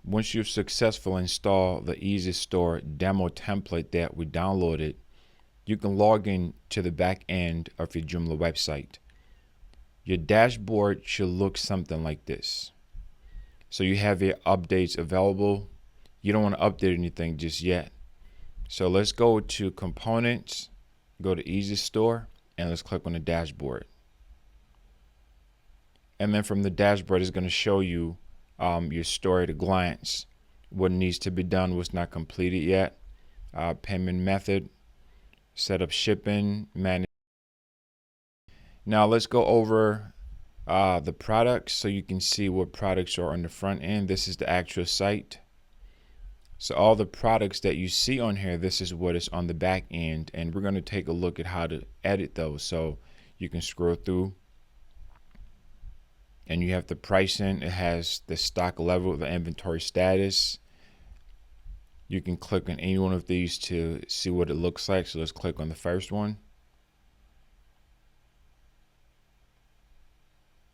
once you've successfully installed the EasyStore demo template that we downloaded, you can log in to the back end of your Joomla website. Your dashboard should look something like this. So you have your updates available. You don't want to update anything just yet. So let's go to Components, go to EasyStore, and let's click on the dashboard. And then from the dashboard, it's going to show you your store at a glance, what needs to be done, what's not completed yet, payment method, set up shipping, manage. Now let's go over the products so you can see what products are on the front end. This is the actual site. So all the products that you see on here, this is what is on the back end, and we're going to take a look at how to edit those. So you can scroll through and you have the pricing. It has the stock level, the inventory status. You can click on any one of these to see what it looks like. So let's click on the first one.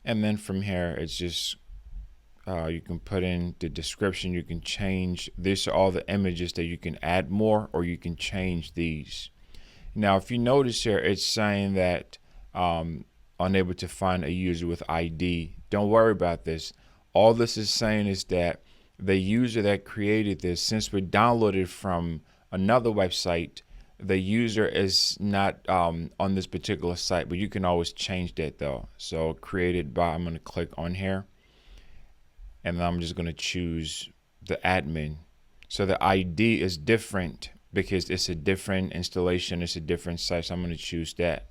And then from here, it's just you can put in the description. You can change. These are all the images that you can add more, or you can change these. Now, if you notice here, it's saying that unable to find a user with ID. Don't worry about this. All this is saying is that the user that created this, since we downloaded from another website, the user is not on this particular site, but you can always change that though. So created by, I'm going to click on here, and then I'm just going to choose the admin. So the ID is different because it's a different installation, it's a different site, so I'm going to choose that.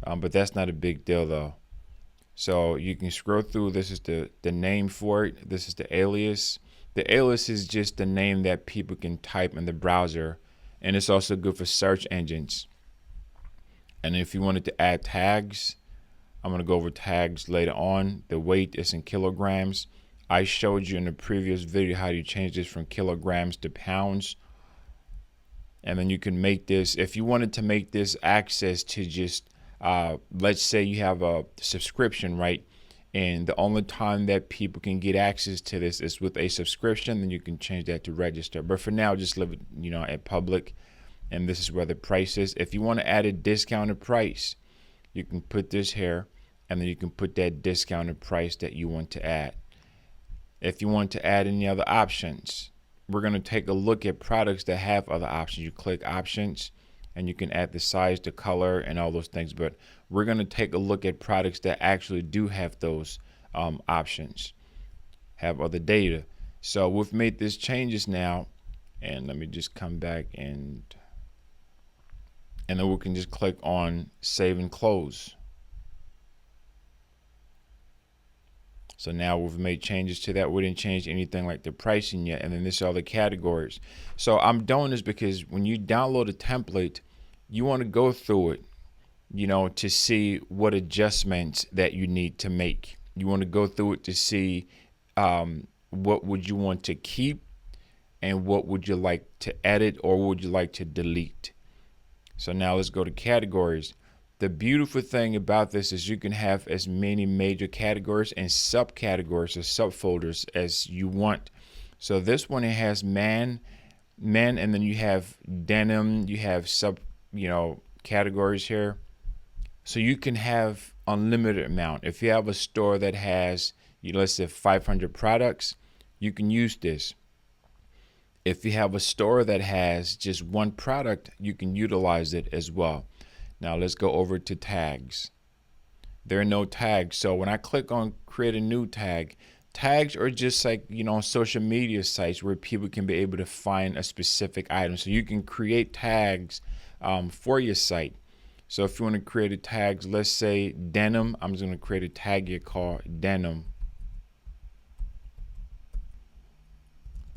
But that's not a big deal though. So you can scroll through. This is the name for it. This is the alias. The alias is just the name that people can type in the browser, and it's also good for search engines. And if you wanted to add tags, I'm going to go over tags later on. The weight is in kilograms. I showed you in the previous video how you change this from kilograms to pounds. And then you can make this, if you wanted to make this access to just let's say you have a subscription, right? And the only time that people can get access to this is with a subscription, then you can change that to register. But for now, just leave it, at public. And this is where the price is. If you want to add a discounted price, you can put this here, and then you can put that discounted price that you want to add. If you want to add any other options, we're going to take a look at products that have other options. You click options, and you can add the size, the color, and all those things. But we're going to take a look at products that actually do have those options, have other data. So we've made these changes now, and let me just come back and then we can just click on save and close. So now we've made changes to that. We didn't change anything like the pricing yet. And then this are all the categories. So I'm doing this because when you download a template, you want to go through it, to see what adjustments that you need to make. You want to go through it to see what would you want to keep and what would you like to edit or would you like to delete. So now let's go to categories. The beautiful thing about this is you can have as many major categories and subcategories or subfolders as you want. So this one, it has men, and then you have denim, you have categories here. So you can have unlimited amount. If you have a store that has, let's say 500 products, you can use this. If you have a store that has just one product, you can utilize it as well. Now let's go over to tags. There are no tags. So when I click on create a new tag, tags are just like, social media sites where people can be able to find a specific item. So you can create tags for your site. So if you want to create a tag, let's say denim, I'm just going to create a tag here called denim.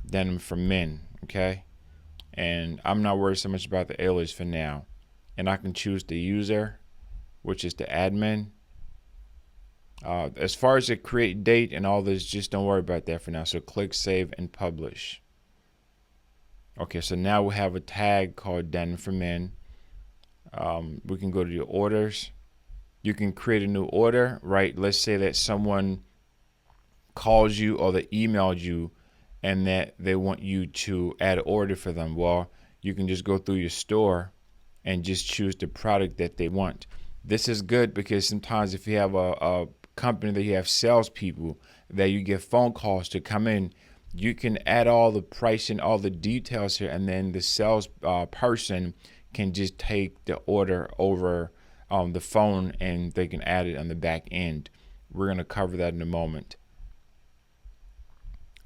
Denim for men, okay? And I'm not worried so much about the alias for now. And I can choose the user, which is the admin. As far as the create date and all this, just don't worry about that for now. So click save and publish. Okay, so now we have a tag called denim for men. We can go to the orders. You can create a new order, right? Let's say that someone calls you or they emailed you and that they want you to add an order for them. Well, you can just go through your store and just choose the product that they want. This is good because sometimes if you have a company that you have salespeople that you get phone calls to come in, you can add all the pricing, all the details here, and then the sales person can just take the order over the phone and they can add it on the back end. We're going to cover that in a moment.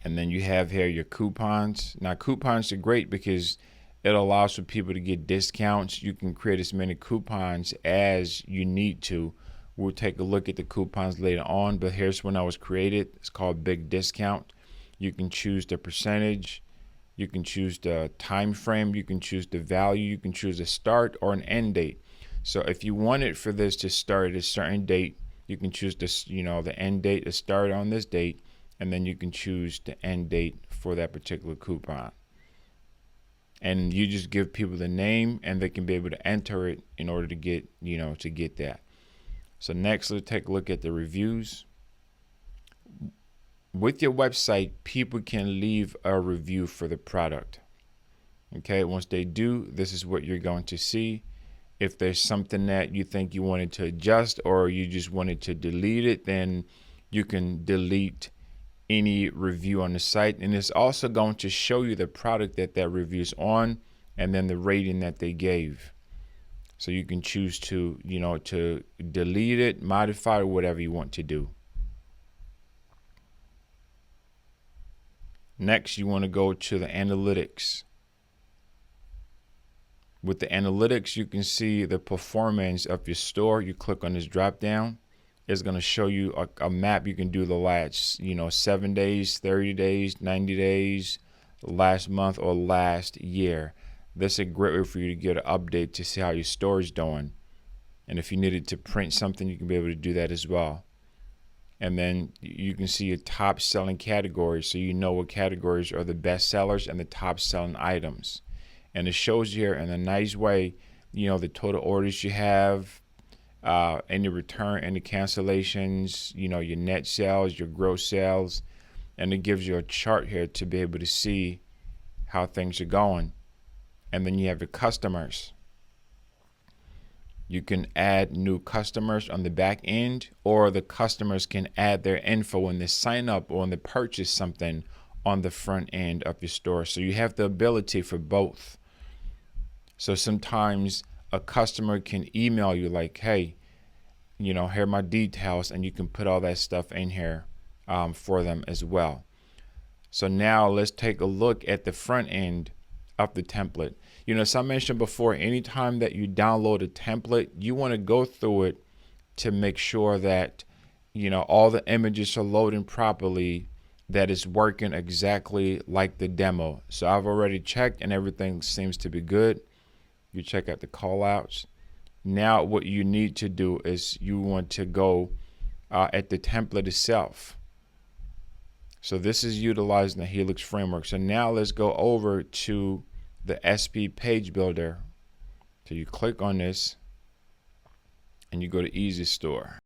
And then you have here your coupons. Now coupons are great because it allows for people to get discounts. You can create as many coupons as you need to. We'll take a look at the coupons later on, but here's when I was created. It's called Big Discount. You can choose the percentage. You can choose the time frame. You can choose the value. You can choose a start or an end date. So if you wanted for this to start at a certain date, you can choose this, the end date to start on this date, and then you can choose the end date for that particular coupon. And you just give people the name and they can be able to enter it in order to get, to get that. So next, let's take a look at the reviews. With your website, people can leave a review for the product. Okay, once they do, this is what you're going to see. If there's something that you think you wanted to adjust or you just wanted to delete it, then you can delete any review on the site. And it's also going to show you the product that review is on and then the rating that they gave. So you can choose to, to delete it, modify, or whatever you want to do. Next, you want to go to the analytics. With the analytics, you can see the performance of your store. You click on this drop down. It's going to show you a map. You can do the last, 7 days, 30 days, 90 days, last month, or last year. This is a great way for you to get an update to see how your store is doing. And if you needed to print something, you can be able to do that as well. And then you can see your top selling categories. So you know what categories are the best sellers and the top selling items. And it shows you here in a nice way, the total orders you have, any return, any cancellations, your net sales, your gross sales. And it gives you a chart here to be able to see how things are going. And then you have your customers. You can add new customers on the back end, or the customers can add their info when they sign up or when they purchase something on the front end of your store. So you have the ability for both. So sometimes a customer can email you like, hey, here are my details, and you can put all that stuff in here for them as well. So now let's take a look at the front end of the template. As I mentioned before, anytime that you download a template, you want to go through it to make sure that, all the images are loading properly, that it's working exactly like the demo. So I've already checked and everything seems to be good. You check out the call outs. Now what you need to do is you want to go at the template itself. So this is utilizing the Helix framework. So now let's go over to the SP page builder. So you click on this and you go to EasyStore.